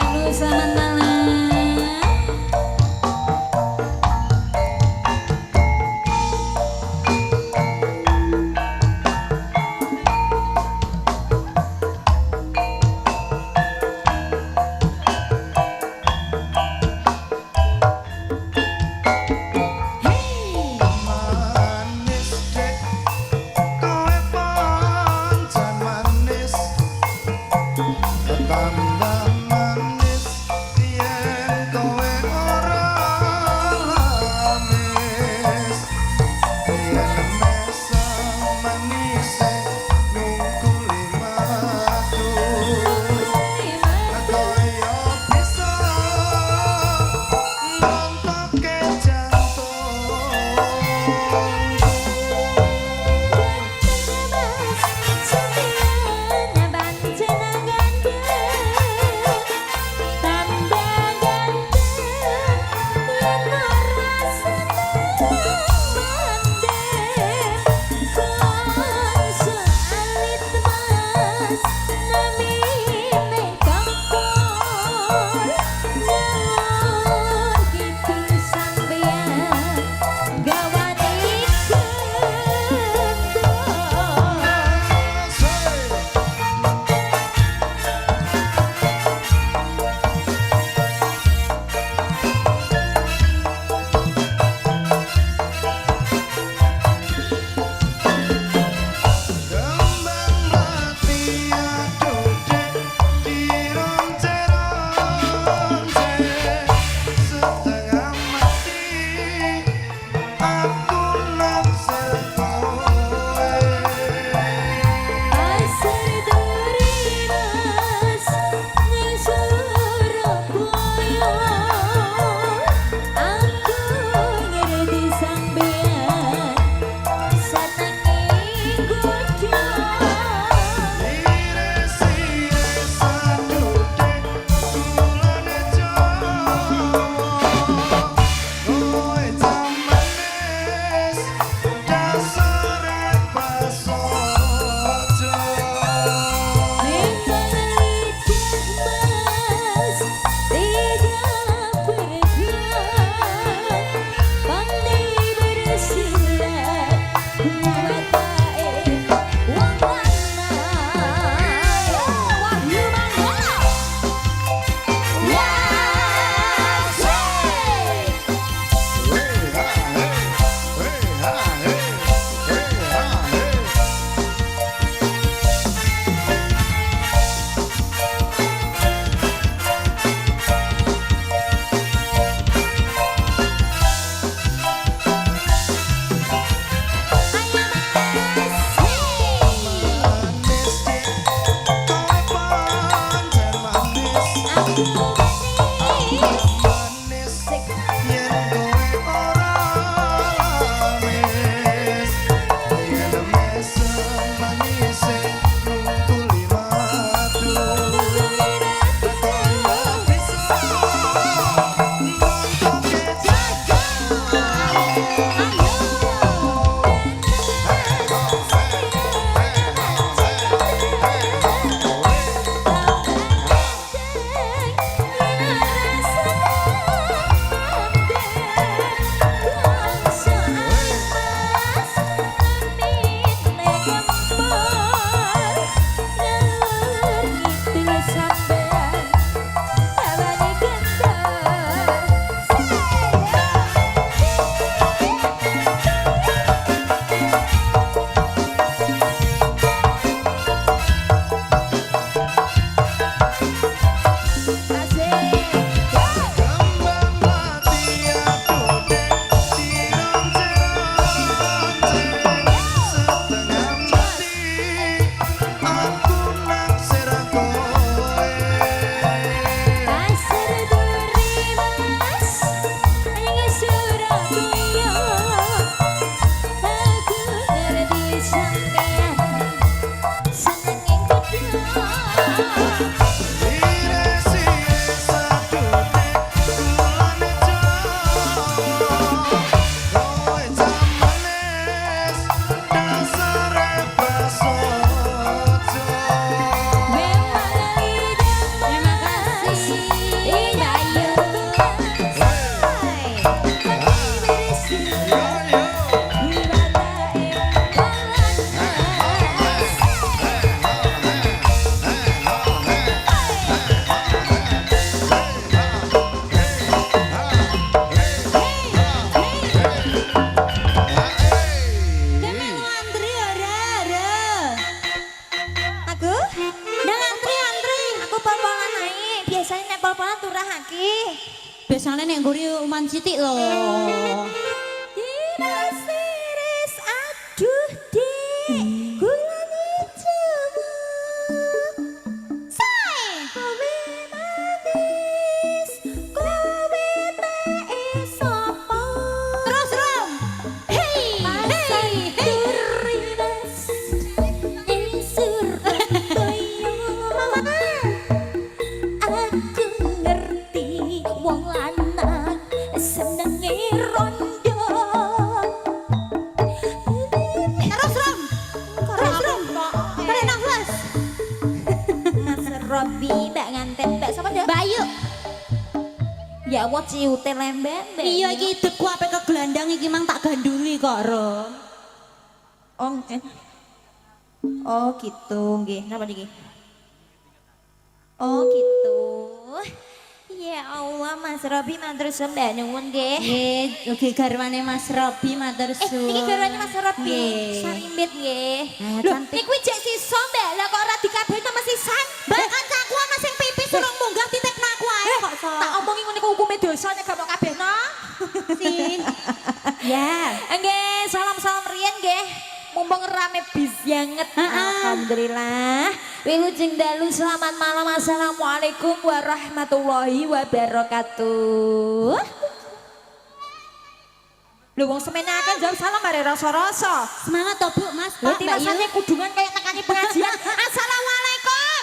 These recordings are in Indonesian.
Rasa lagi. Biasanya nek ngguri uman sithik lho. Iris aduh dik. Gulane jamu. Say. Kowe manis. Kowe teke sapa? Terus Rom. Hey, hey, hey. Insur toyo. Mama. Aku ngerti wong lanang senenge rondo. Terus Rom. Terus Rom. Tarik nafas. Mas Robi mbak nganten mbak sapa ndak? Bayu. Ya Allah ciute lembek. Iya iki hidupku ape kegelandang iki mang tak ganduli kok, Rom. Oh gitu nggih. Napa niki? Oh gitu. Ya Allah Mas Robi matur suwun mbak nuwun nggih. Nggih, ugi garwane Mas Robi matur suwun. Niki garwane Mas Robi. Nggih. Sarimbit nggih. Ah, Lho, cantik. niku jek sisa mbak. Lah kok ora dikabehno mesti sisan? Mbak kancaku ana sing pipis urung munggah titipna aku ae kok so. Tak omongi ngene ku hukume dosa nek gak mau kabehno. Sin. Ya. Nggih, salam-salam riyen nggih. Mumpung rame bis banget. Alhamdulillah. Wilujeng dalu selamat malam. Assalamualaikum warahmatullahi wabarakatuh. Lho wong semene akeh jawab salam bare rasa-rasa. Semangat toh Bu, Mas. Lho Pak, Mbak tilasane Yu. kudungan kayak nekani pengajian. Assalamualaikum.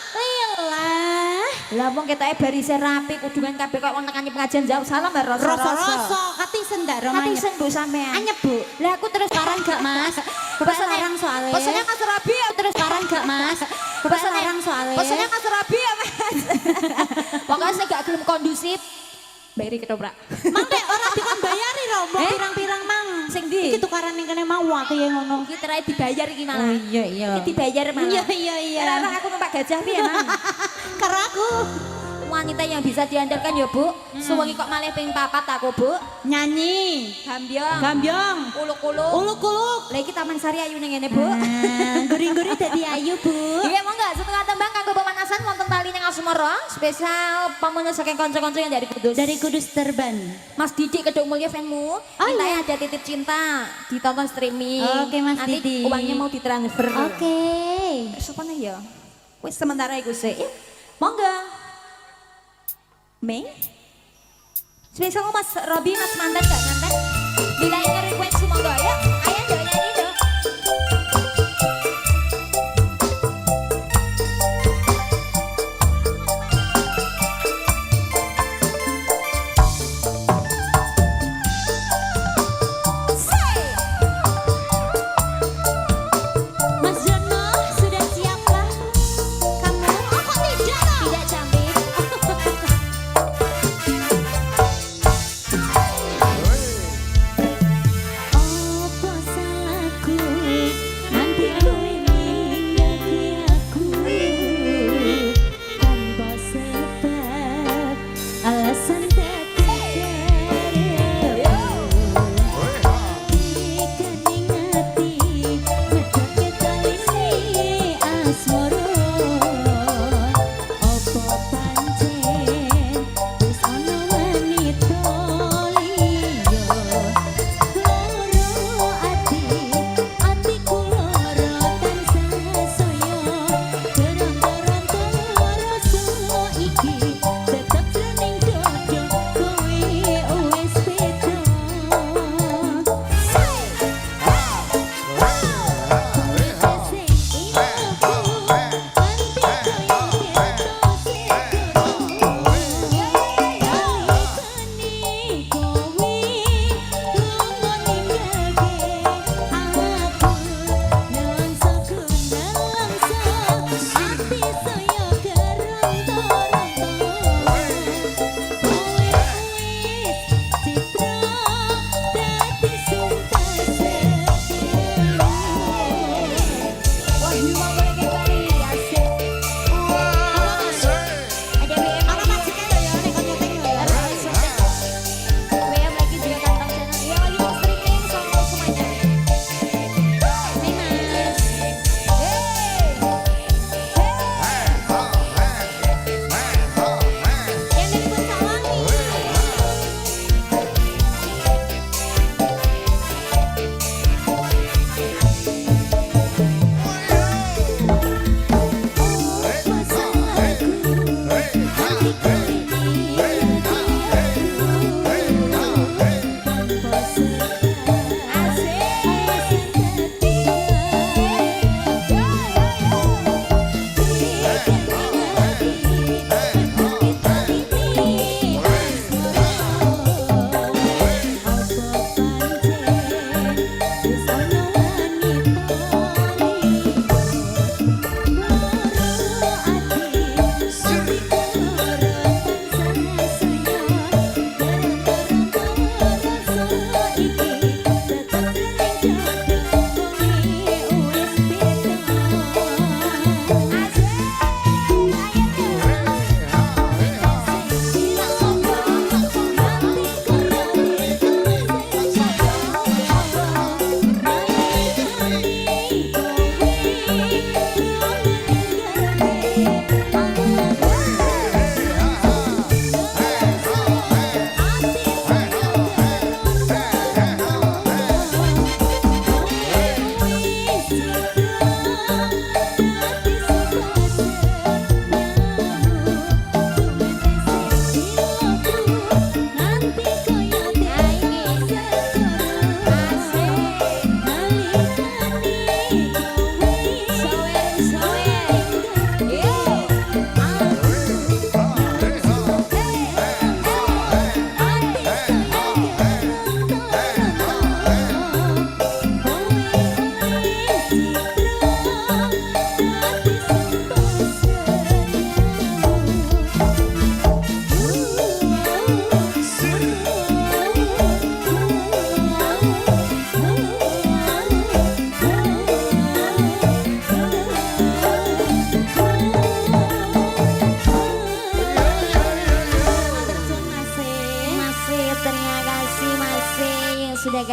Alhamdulillah. Lah wong ketoke barise rapi kudungan kabeh kok wong nekani pengajian jawab salam bare rasa-rasa. Rasa-rasa katisen ndak Rom? Katisen Bu sampean. Anyep Bu. Lah aku terus Sekarang gak Mas? Bapak larang soalnya. Pesennya Mas Rabi ya. Terus sekarang gak Mas? Bapak larang soalnya. Pesennya Mas Rabi ya Mas. Pokoknya saya gak gelem kondusif. Bayari ketoprak. Mang dek ora dikon bayari lho, mau pirang-pirang mang. Sing ndi? Iki tukaran ning kene mau akeh ngono. Iki terakhir dibayar iki malah. Oh iya iya. Iki dibayar malah. Iya iya iya. Ora aku numpak gajah piye Mang? Karena aku Wanita yang bisa diandalkan ya Bu. Suwengi kok malih ping 4 aku Bu. nyanyi, Gambyong. gambyong, Uluk-uluk. uluk-uluk. Lah iki Taman Sari ayu ning ngene Bu. Guri-guri dadi ayu, Bu. Iya monggo setengah tembang kanggo pemanasan wonten tali ning Asmara. Spesial pamunyo saking kanca-kanca yang dari Kudus. Dari Kudus Terban. Mas Didik Kedung Mulya fanmu. iya. Ada titip cinta ditonton streaming. Oke, Mas Nanti Didik. uangnya mau ditransfer. Oke. Supaya ya. Wis sementara iku sih. Monggo. Mei. Spesial Mas Robi Mas Mantan gak nganten. Bila ingin request monggo ya. Ayo do nyanyi do. Mas Jono sudah siapkah? Kamu? Oh kok tidak loh? Tidak cantik. Apa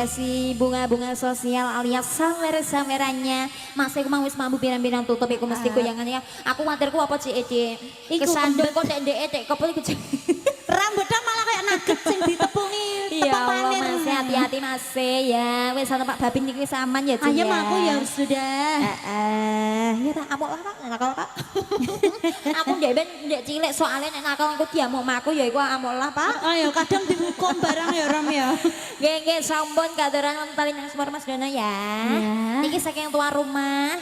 dikasih bunga-bunga sosial alias sawer-sawerannya. Mas aku mau wis mampu pirang-pirang tutup iku mesti goyangan ya. Aku kuwatirku apa Cik Ece? Iku Kesandung kok ndek-ndek kok iku Cik. Rambutnya malah kayak nugget sing ditepungi Ya tepung Allah panir. Mas, hati-hati Mas ya. Wis ana Pak Babin iki wis aman ya Cik. Ayam aku ya sudah. Ya tak amuk lah Pak, nakal Pak. Aku ndek cilik soalnya nek nakal aku diamuk aku ya iku amuk lah Pak. Ayo kadang dihukum barang ya Ram ya. Nggih sampun katuran wonten yang semua Mas Dono ya. Ya. Niki saking tuan rumah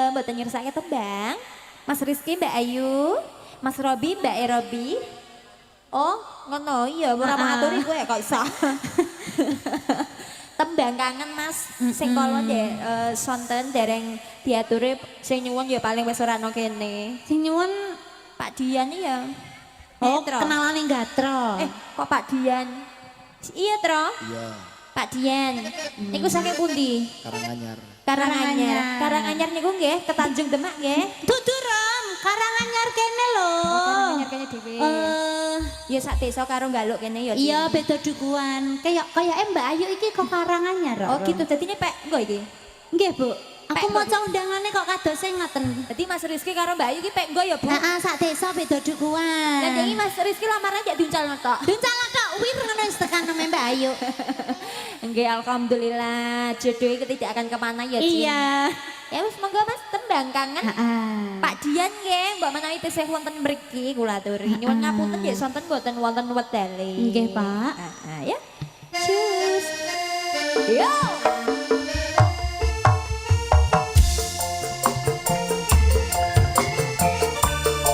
mboten nyersake tembang. Mas Rizky, Mbak Ayu, Mas Robi, Mbak Erobi. Oh, ngono iya ora ngaturi kowe kok iso. Tembang kangen Mas, sing kala ndek sonten dereng diaturi sing nyuwun ya paling wis ora ana kene. Sing nyuwun Pak Dian ya. oh Tro. kenalane Gatro. Kok Pak Dian? Iya, Tro. Iya, Pak Dian. Niku saking pundi? Karanganyar. Karanganyar. Karanganyar niku nggih ke Tanjung Demak nggih. Dudu Ram, Karanganyar kene lho. Karanganyar kene dhewe. Ya sak desa karo Galuk kene ya. Iya beda dukuhan. Kayak Mbak Ayu iki kok Karanganyar. Oh gitu. Dadi ini pek engko iki. Nggih, Bu. Aku Pek, maca undangannya kok kadose ngoten. Dadi Mas Rizky karo Mbak Ayu iki pek engko ya, Bu. Heeh, sak desa beda dukuhan. Lah iki Mas Rizky lamarnya jak diuncal tok. Duncala tok wir ngono wis tekan nang Mbak Ayu. Nggih alhamdulillah jodoh iki tidak akan kemana ya, Cin. Iya. Ya wis monggo Mas tembang kangen. Heeh. Pak Dian nggih, mbok menawi tesih wonten mriki kula aturi. Nyuwun ngapunten nggih sonten mboten wonten wedale. Nggih, Pak. Heeh ya. Cus. Yo.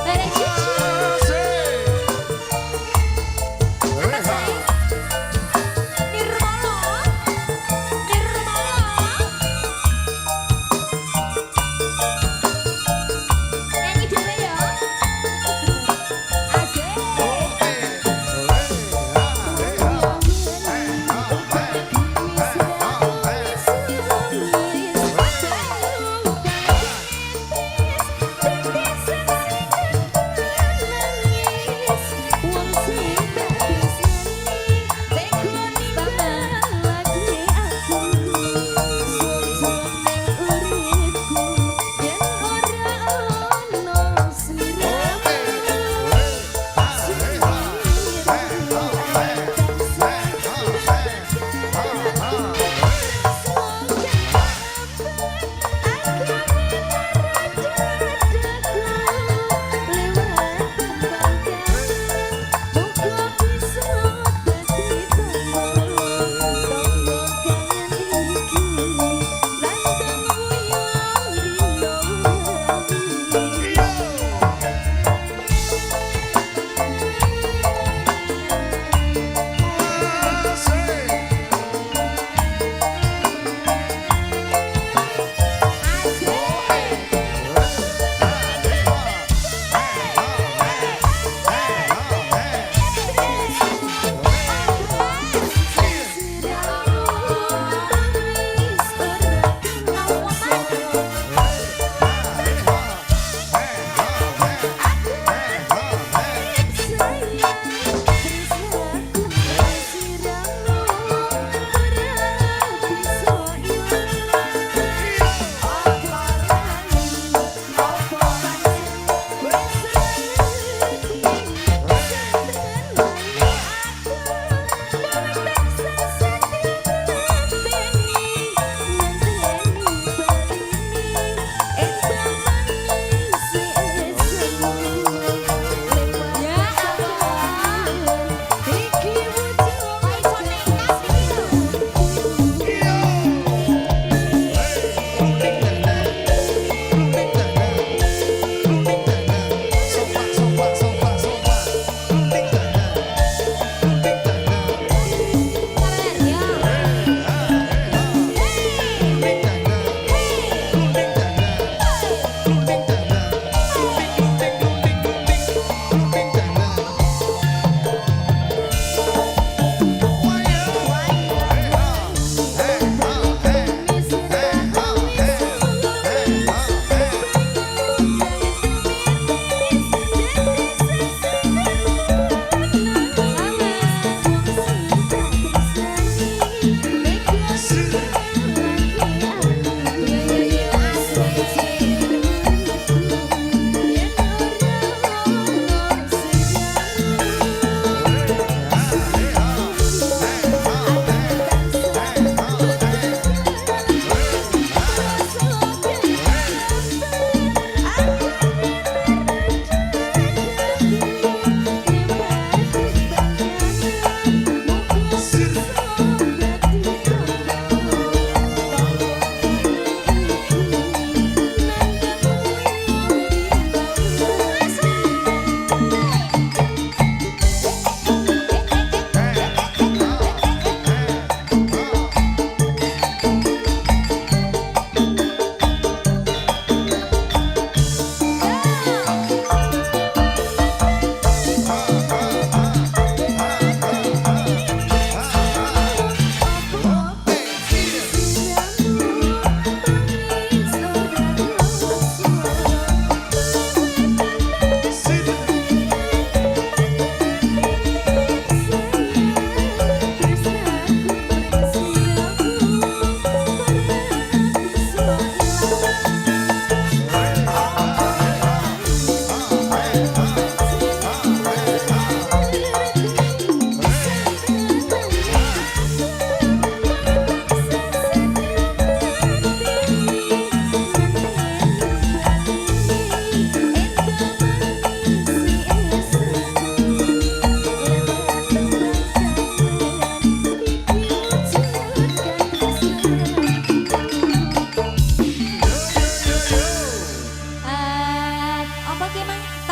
Bare cucu. Nirmala. Nirmala. Nyanyi dhewe ya. Asik. Hey,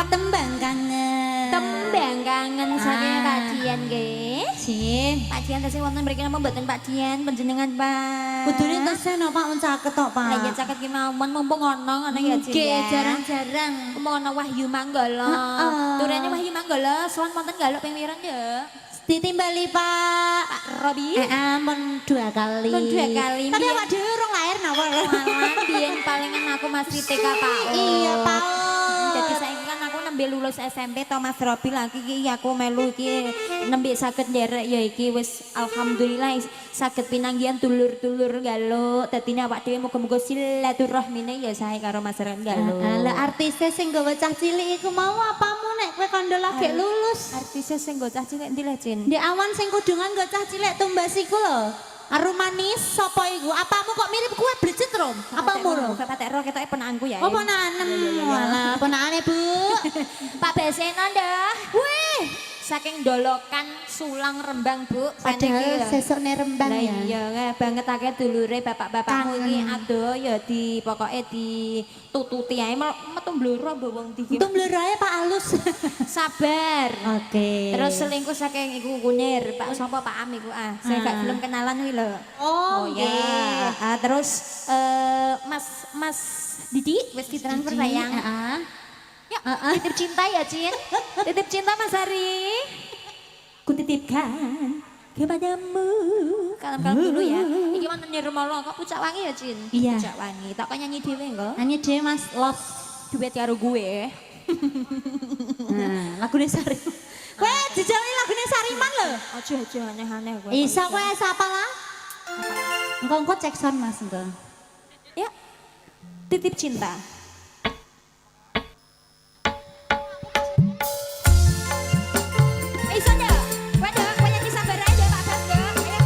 tembang kangen. Tembang kangen saking Ah. Pak Dian nggih. Jin. Pak Dian tesih wonten mriki napa mboten Pak Dian panjenengan Pak? Kudune tesen Pak mun caket tok, Pak. Lah ya caket ki mawon mumpung ana ngono ya Jin. Nggih, ya. jarang-jarang. Mumpung ana Wahyu Manggala. Heeh. Turene Wahyu Manggala sowan wonten galuk ping wiran ya. Ditimbali Pak. Pak Robi. Ampun 2 kali. Pun 2 kali. Tapi Biyen- awak dhewe urung lahir napa? Malah biyen palingan aku masih TK PAUD. Iya, Pak. Jadi saiki kan aku nembe lulus SMP to Mas Robi lagi iki aku melu iki nembe saged nderek ya iki wis alhamdulillah saged pinanggihan dulur-dulur galuk. Dadine awak dhewe muga-muga silaturahmine ya sae karo masyarakat galuk. Lah artise sing nggawa cah cilik iku mau apamu nek kowe kandha lagi lulus? Artis sing nggo cah cilik ndi Cin? Di awan sing kudungan nggo cah cilik tumbas iku lho. Aru manis sapa iku? Apamu kok mirip kue blecet, Rom? Apamu lho? Kok patek ro ketoke ponakanku ya. Oh, ponakan. Walah, ponakane, Bu. Pak Besena ndah. Wih, Saking dolokan Sulang Rembang, Bu. padahal sesukne rembang Lah ya. iya nggih banget akeh dulure bapak-bapakmu Kangen. iki ado ya di pokoke ditututi ae metu bloro mbok wong iki. Untung blurae Pak Alus. Sabar. Oke. Terus selingkuh saking iku kunir, Pak sapa Pak Am iku ah. Saya gak belum kenalan kuwi lho. Oh, ya. Ah, terus Mas Didi wis ditransfer sayang. Heeh. Ya, titip cinta ya, Cin. Titip cinta Mas Hari. Kutitipkan kepadamu. Kalem-kalem dulu ya. Iki wonten Nirmala kok Pucak Wangi ya, Cin? Iya. Pucak Wangi. Tak kok nyanyi dhewe engko. Nyanyi dhewe Mas Los. Duet karo gue. Nah, lagune Sari. Kowe dijali lagune Sariman lho. Aja aneh-aneh kowe. Isa kowe sapa lah? Engko cek sound Mas engko. Ya. Titip cinta. Bisa ndak? Kowe nyanyi sabar aja Pak Bas, Mbak. Ya.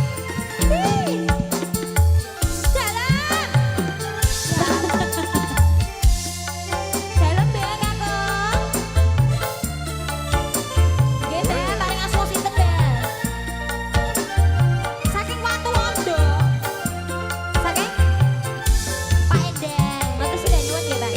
Hii. Dalam. Dalam Mbak Kakung. Nggih, Mbak, paling aslo sinten, Mbak? Saking watu ondo. Saking Pak Endang. Matur sudah nyuwun nggih, Pak.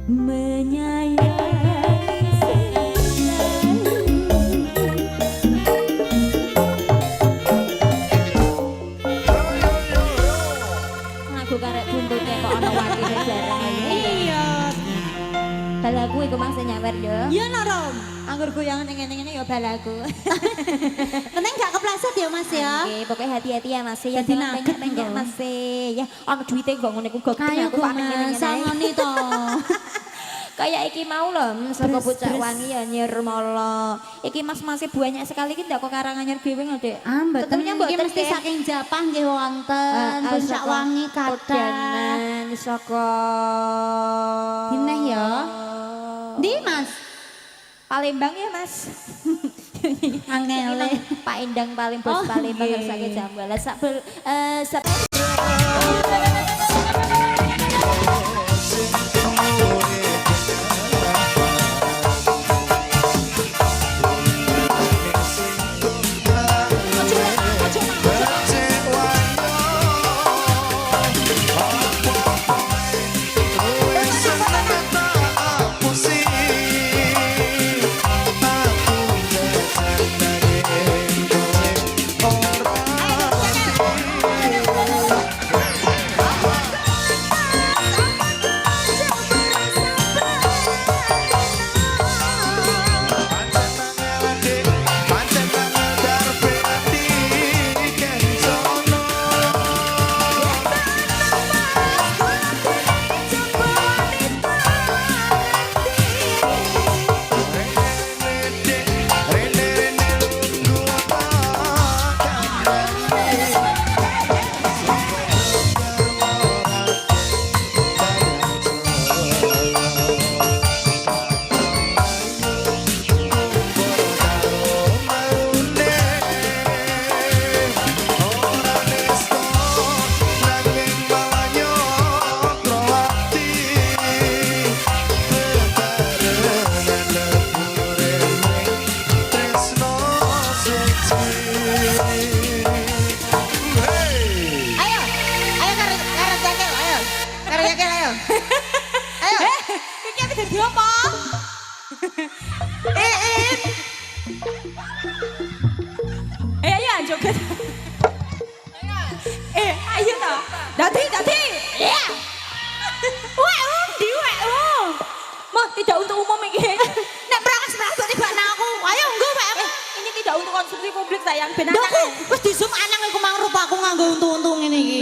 menyayangi selalu. Lagu karek buntutnya kok ana wakile bareng ae. Iya. Balaku iku Mas nyawer yo. Iya no Rom. Anggur goyangan ngene-ngene ya balaku. Tenang gak kepleset ya Mas ya. Oke, pokoknya hati-hati ya Mas ya. Jadi Jangan nugget pengen lho. Mas ya. Ana duwite kok ngene ku gak Kayak aku gue panen Mas, ngene-ngene. sangoni to. Kayak iki mau lho, saka Bres, pucak bres. wangi ya Nirmala. Iki mas-masih banyak sekali iki ndak kok Karanganyar dhewe lho, Dek. Ah, mboten Tentunya iki mboten mesti Dek. saking Japang nggih wonten, puncak Saka wangi kathah. Kodanan, saka Dineh ya. Ndi Mas? Palembang ya, Mas. Angele. Pak Endang paling bos Oh, Palembang nggih. ngersake Jambala. Sak Ayo, ayo karo jakel, ayo. Karo jakel ayo. Ayo. iki apa dadi apa? Ayo joget. Ayo ta. Dadi. Iya. Wek wong. Mah tidak untuk umum iki. Nek brangas-brangas tiba nang aku. Ayo nggo wek aku. Ini tidak untuk konsumsi publik sayang ben Lho anak. aku wis di zoom anang iku mang rupaku nganggo untung-untung ngene iki.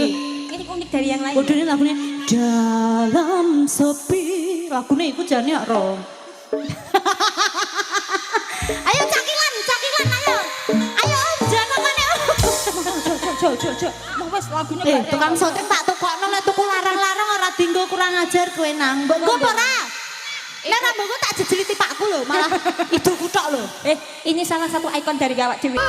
Ini unik dari yang lain. Bodone lagune dalam sepi. Lagune iku jane ya Rom. Ayo cakilan ayo. Ayo Om janangane. Jo. Mau wes lagunya gak ada. Tukang soting tak tukokno nek tuku larang-larang ora dinggo kurang ajar kowe nang. Mbok nggo apa ora? Nek ora mbok tak jejeli tipakku lho, malah iduku tok lho. Ini salah satu ikon dari Gawak Dewi.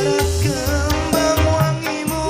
Kembang wangimu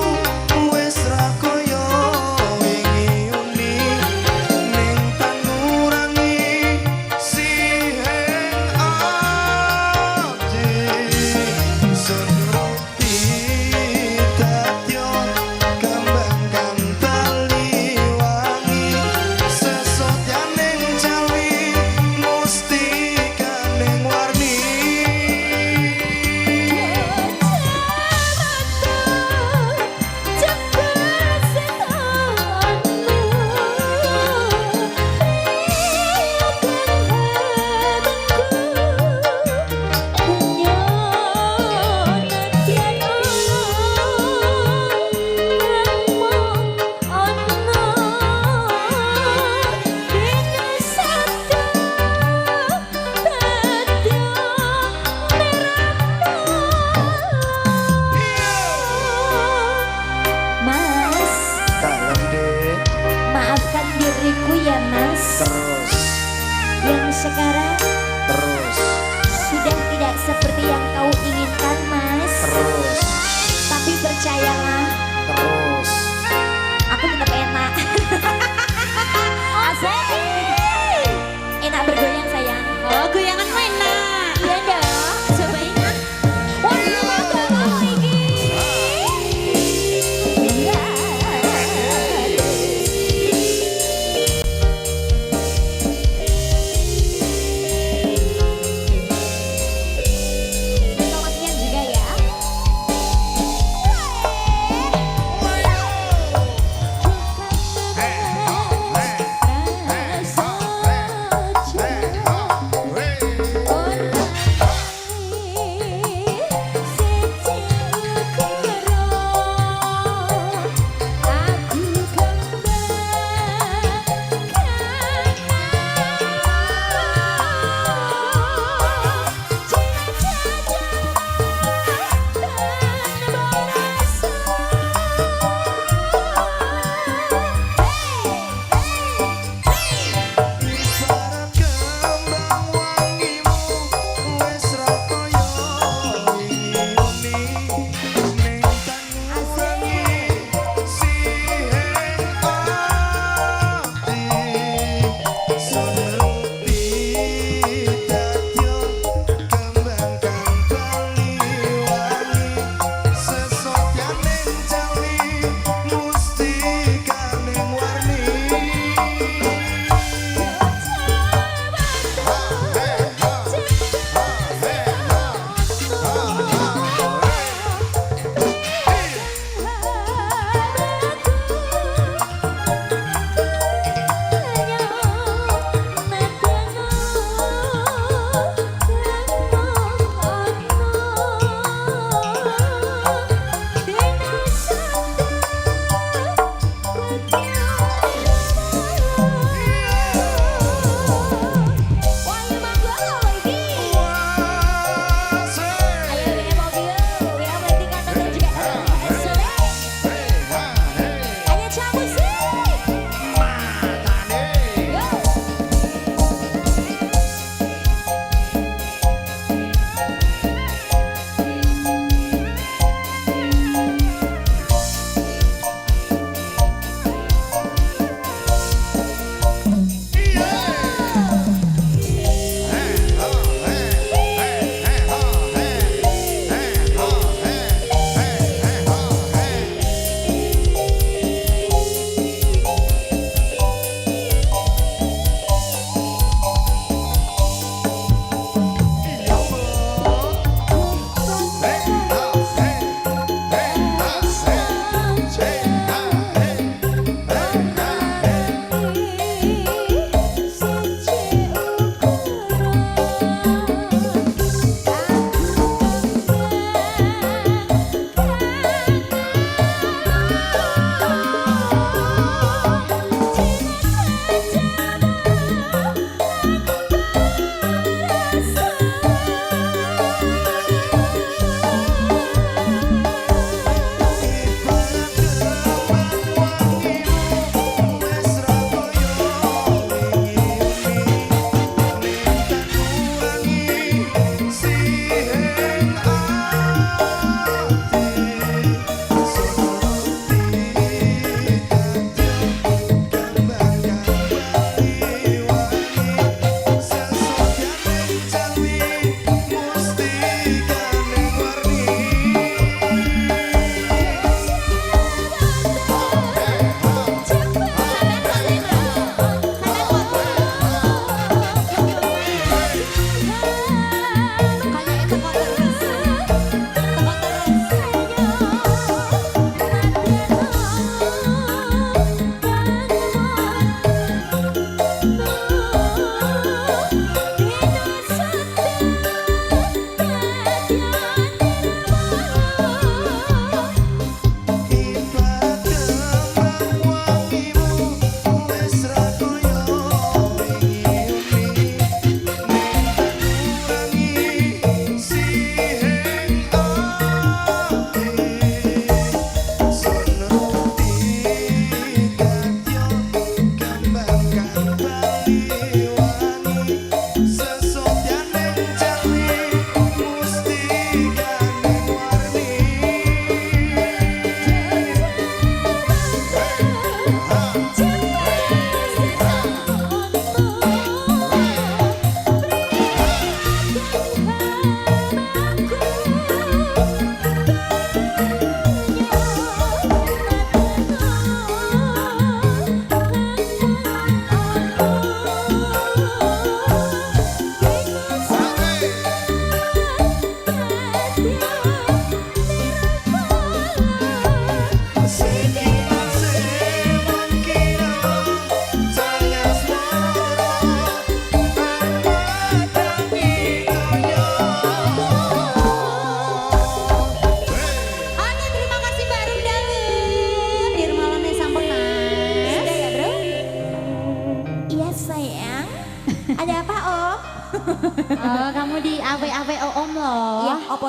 kamu di awe-awe om loh. Iya, apa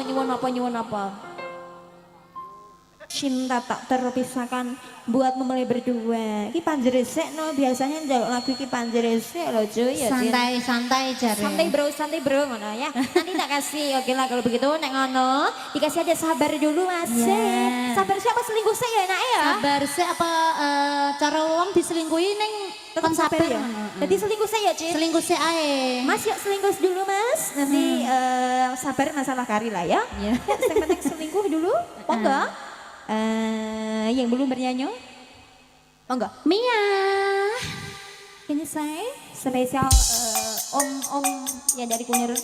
nyuwun apa? Cinta tak terpisahkan buat memulai berdua. Ki panjeresek no biasanya njaluk lagu ki panjeresek loh cuy ya. Cin. Santai jare. Santai bro ngono ya. Nanti tak kasih. Oke lah kalau begitu nek ngono dikasih aja sabar dulu Mas. Yeah. Sabar siapa selingkuh saya enak ya? Sabar sih apa cara wong diselingkuhi ning kon sabar ya. Jadi selingkuh saya Cin. Selingkuh sih ae. Mas yuk selingkuh dulu Mas. Nanti sabar masalah kari lah ya. Iya. Yang penting selingkuh dulu. Monggo. Yang belum bernyanyi. Monggo. Mia. Ini saya spesial om yang dari Kunir.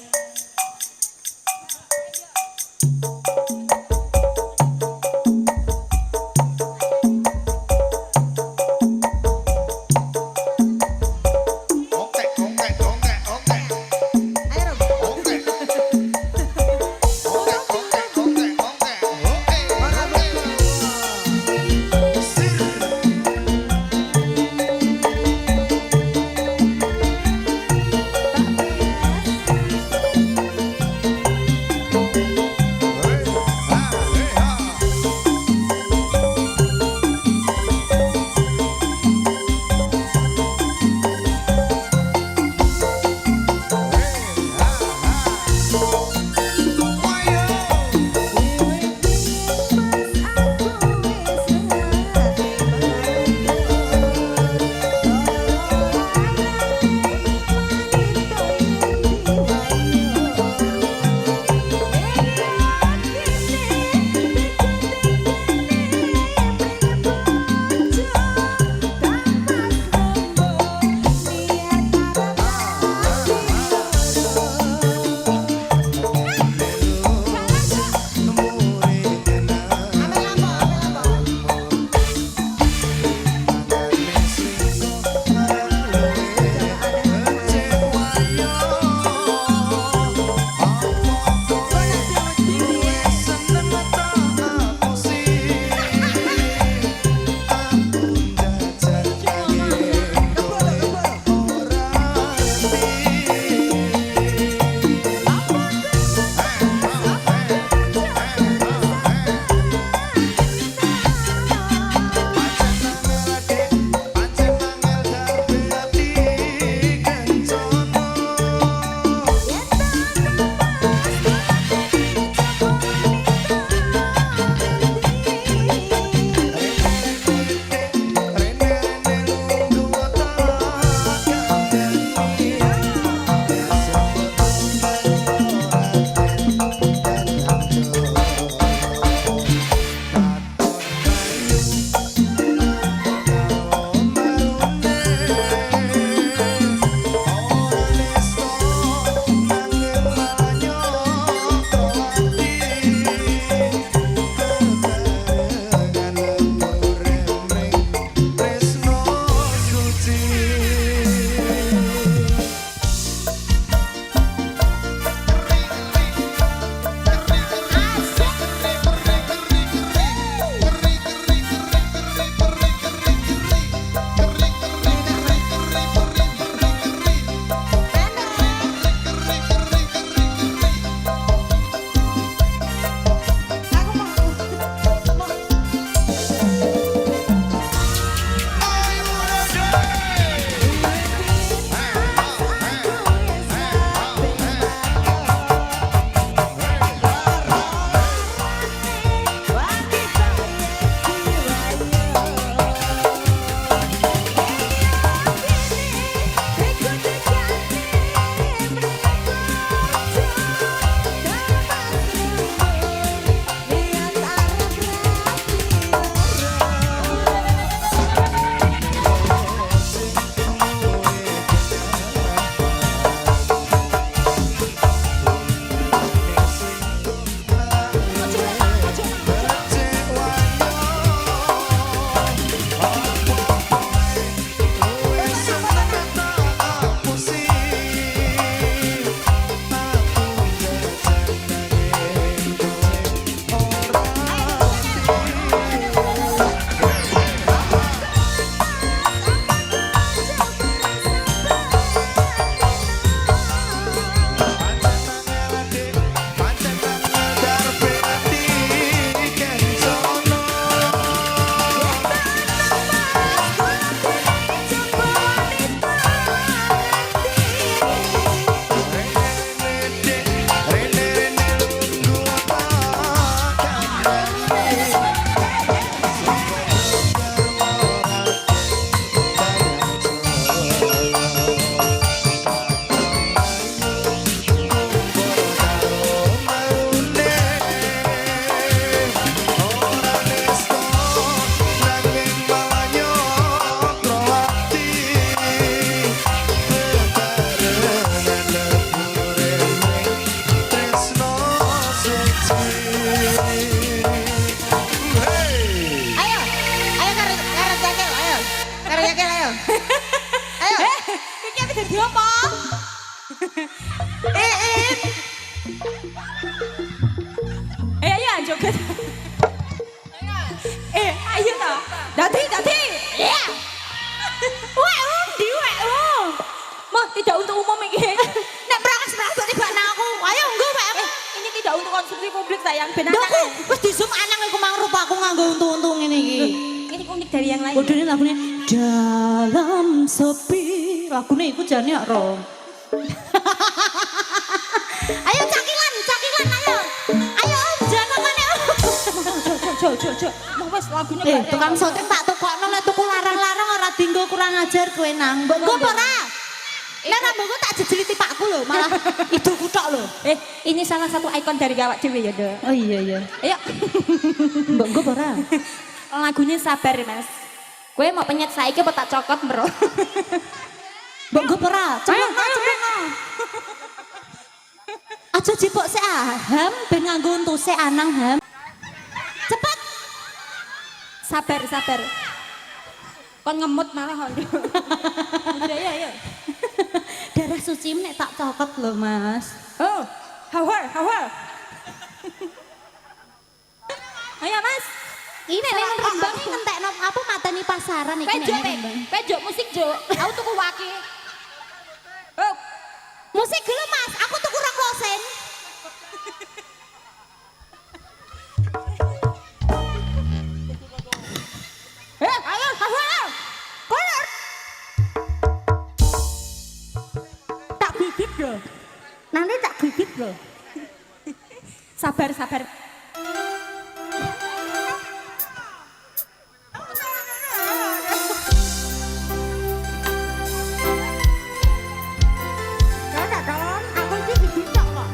tiba nang aku. Ayo nggo wae. Ini tidak untuk konsumsi publik sayang. Ben Lho aku anake. wis di zoom anang iku mang rupaku nganggo untu-untu ngene iki. Ini unik dari yang lain. Udune lagune dalam sepi. Lagune iku jane kok ro. Ayo cakilan ayo. Ayo Om jana mana. Jo. Mau wes lagunya bareng. Tukang syuting tak tukokno nek tuku larang-larang ora dinggo kurang ajar kowe nang. Mbok nggo apa ora? Nek rambutku tak jejeliti pakku lho, malah iduku tok lho. Ini salah satu ikon dari awak dhewe ya, Dek. Oh iya. Ayo. Mbok nggo apa ora? Lagunya sabar, Mas. Kowe mau penyet saiki apa tak cokot, Bro? Mbok nggo apa ora? Cepetno. Aja jipuk sik ham ben nganggo untu sik anang ham. Cepet. Sabar. Kon ngemut malah kon. Udah ya. Darah suci nek tak cokot lho, Mas. Oh, hawar. Ayo, Mas. Ini nek Rembang iki ngentekno apa mateni pasaran iki nek Rembang. Pejo musik jo. Aku tuku wake. Oh, Musik gelem Mas, aku tuku rong rosen. ayo, hawar. Koyor. Tak gigit lho. Nanti tak gigit lho. Sabar. Aku iki gigit tok kok.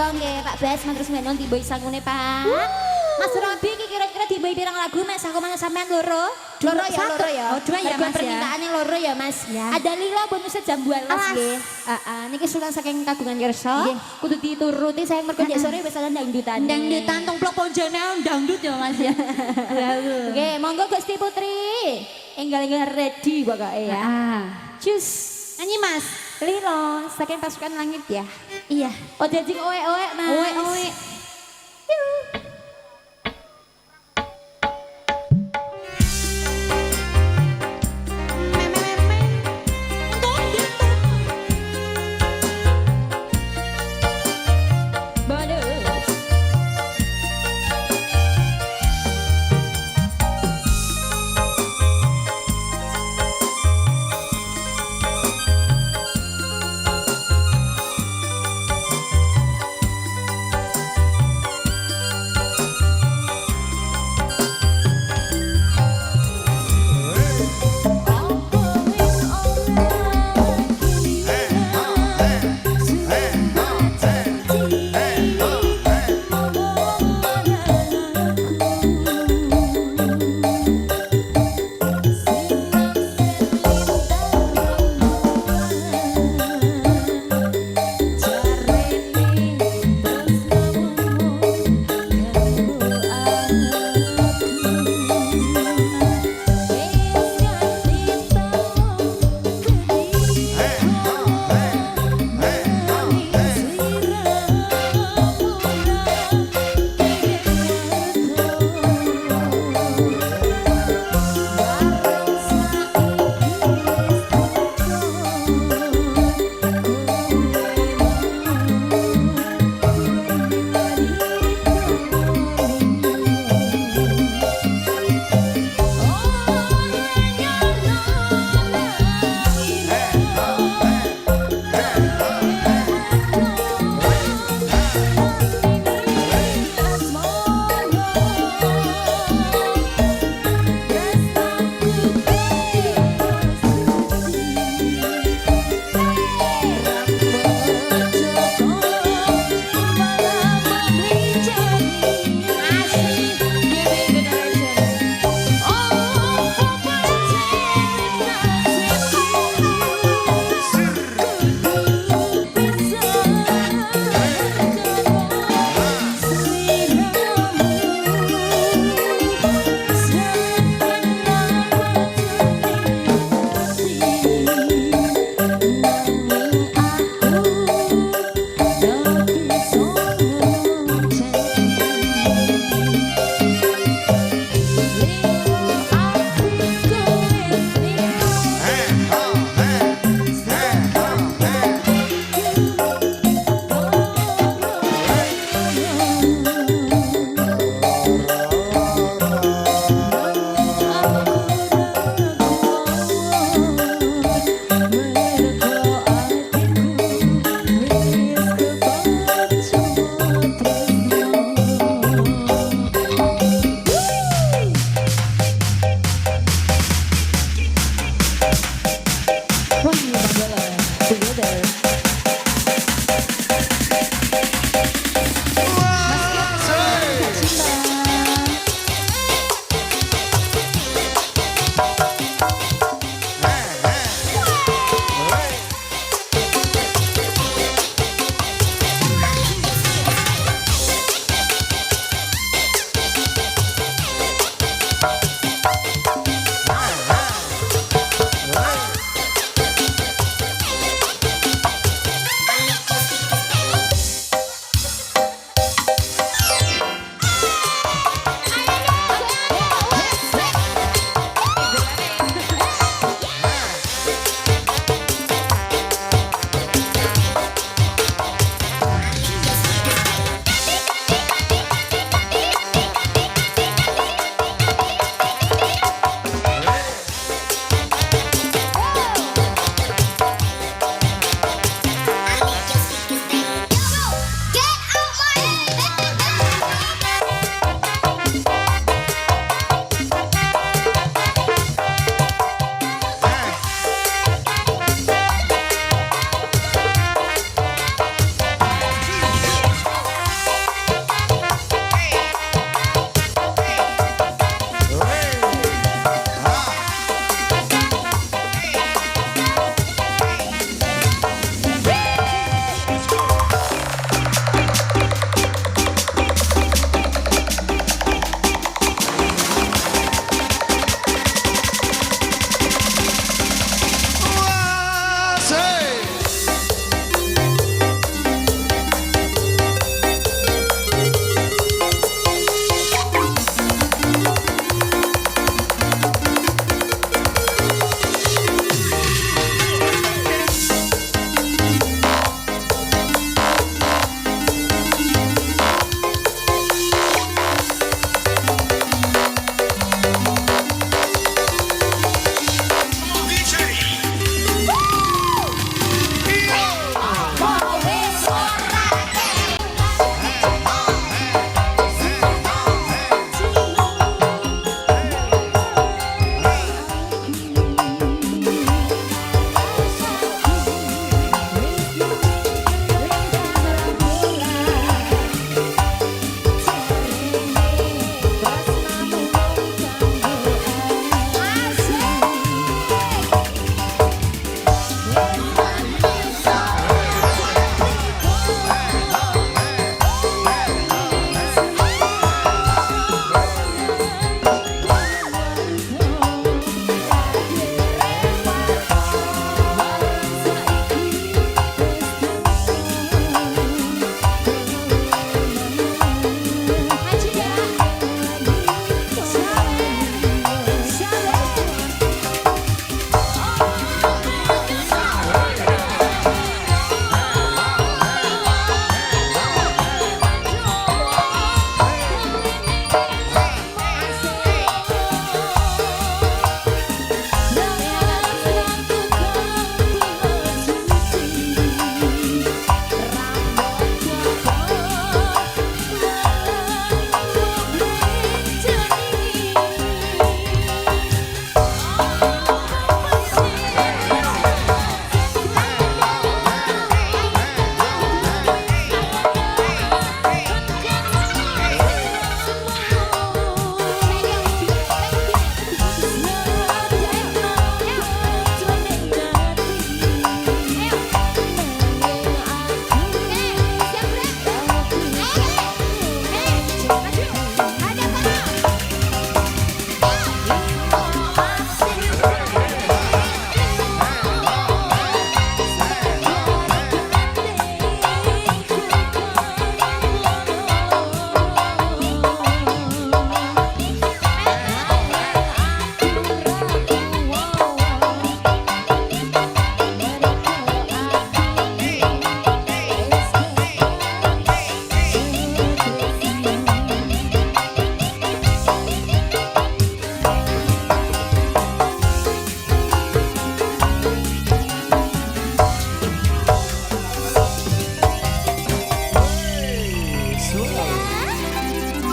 monggo nggih Pak Bas matur suwun tiba sangune Pak. Mas Robi iki kira-kira dibayi pirang lagu Mas aku mana sampean loro? Loro ya. Oh, dua ya, Mergo Mas, ya. permintaannya loro ya Mas. Ya. Ada lila bonusnya jam 12 nggih. Heeh, niki sulang saking kagungan kersa. Nggih. Kudu dituruti sayang mergo nek sore wis ana dangdutan. Dangdutan tongplok ponjone dangdut ya Mas ya. Oke, monggo Gusti Putri. Enggal-enggal ready pokoke ya. Cus. Nyanyi Mas. Lilo, saking pasukan langit ya. Iya. Oh jadi oe-oe Mas. Oe-oe. Bonus.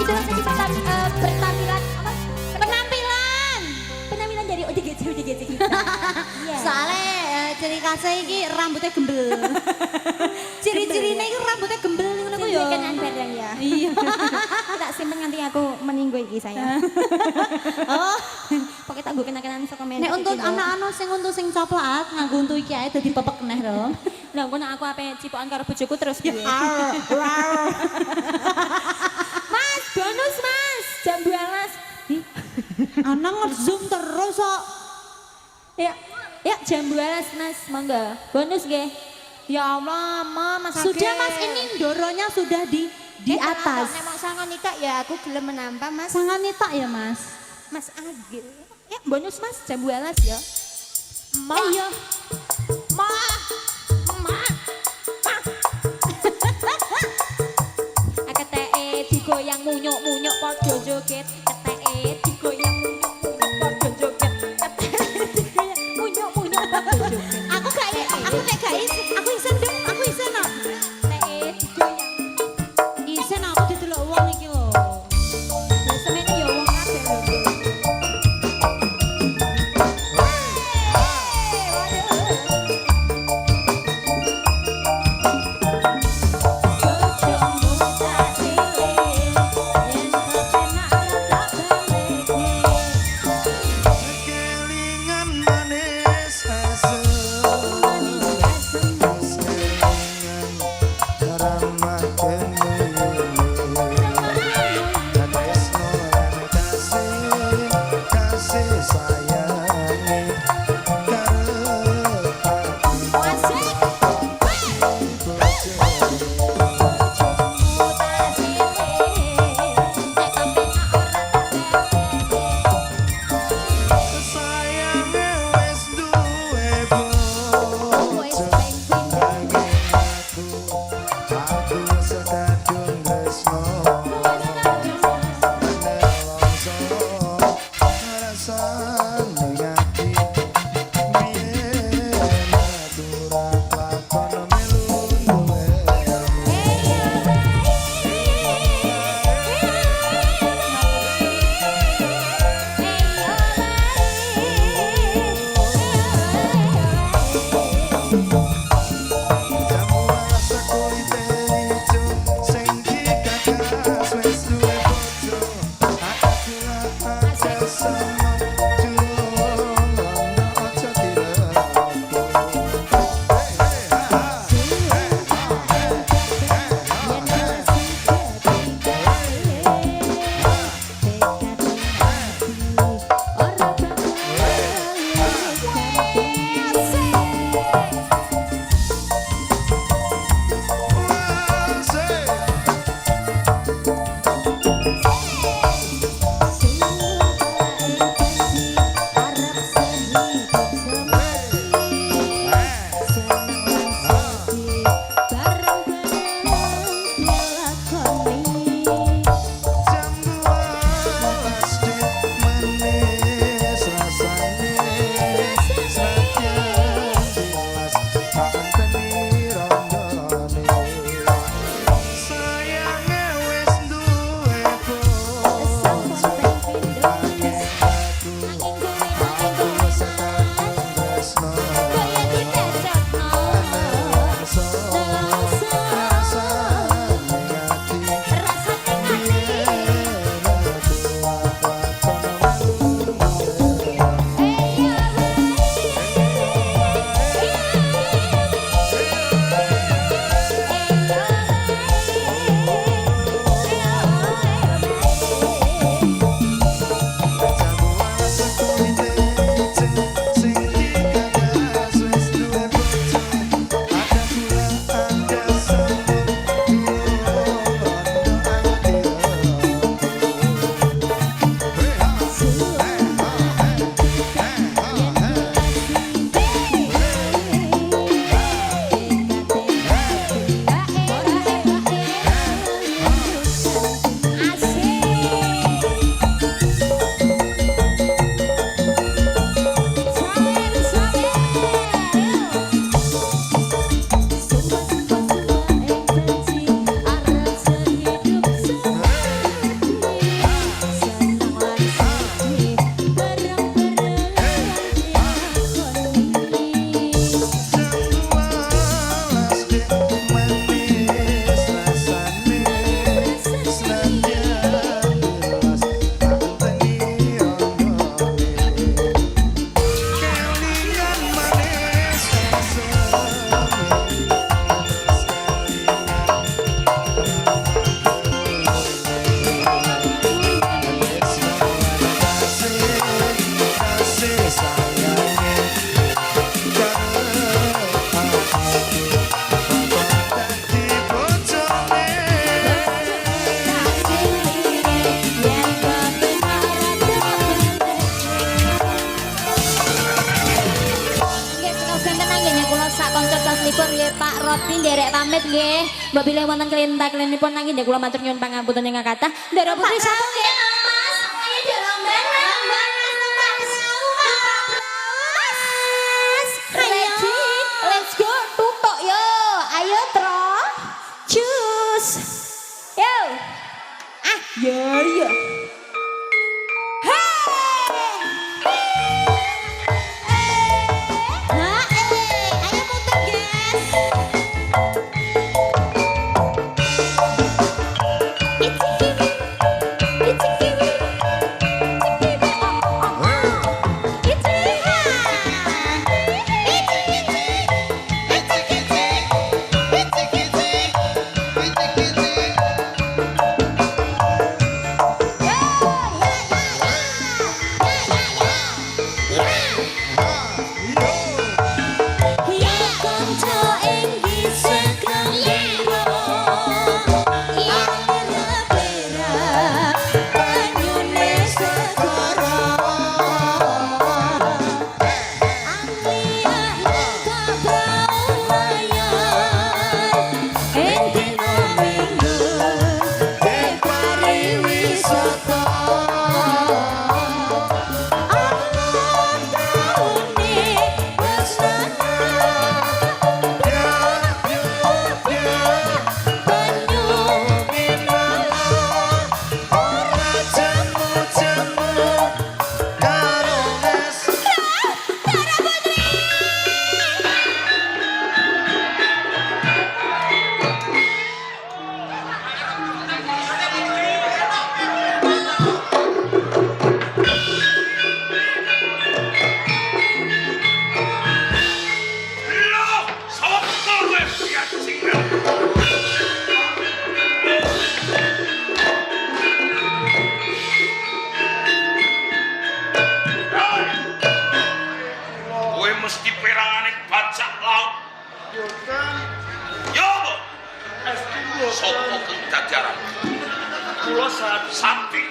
Sudah jadi bertampilan apa? Penampilan. Penampilan dari ODGJ kita. Iya. Soalnya ciri khasnya iki rambutnya gembel. Ciri-cirinya iki rambutnya gembel ngono ku ya. Kan bareng ya. Iya. Tak simpen nanti aku meninggu iki saya. Oh, Pokoknya tak gue kenakan saka men. nek untuk anak-anak sing untuk sing coklat nganggo untuk iki ae dadi pepek neh lho. Lah engko nek aku ape cipokan karo bojoku terus piye? Mas, bonus Mas. Jam 12. Ih, Anak nge-zoom terus kok. ya. Ya jam 12 Mas, monggo. Bonus nggih. Ya Allah, Mas. Sudah Mas, ini ndoronya sudah di atas. Nek mau sangon nikah ya aku gelem menambah Mas. Sangat nitak ya Mas. Mas Agil. Ya bonus Mas jam 12 ya. Ma. Iya. Ma. Ma. Keteke digoyang munyuk-munyuk padha joget. Keteke digoyang munyuk-munyuk padha joget. Keteke digoyang munyuk-munyuk padha joget. Aku isen dong, aku isen kok. Keteke digoyang. Isen aku didelok wong iki lho. Lah semene ya wong kabeh lho. Bojomu tak pilih, yen kepenak tetap Roti nderek pamit nggih. Mbok bilih wonten kelinta-kelinipun nanging nggih kula matur nyuwun pangapunten ingkang kathah. Ndara Putri sampun nggih Mas. Ayo dirombeng. Ready, let's go. Tutuk yo. Ayo Tro. Cus. Yo. Ah, yo. Mesti perangane bajak laut. Yo, sopo kang dajaran. Kula sapi.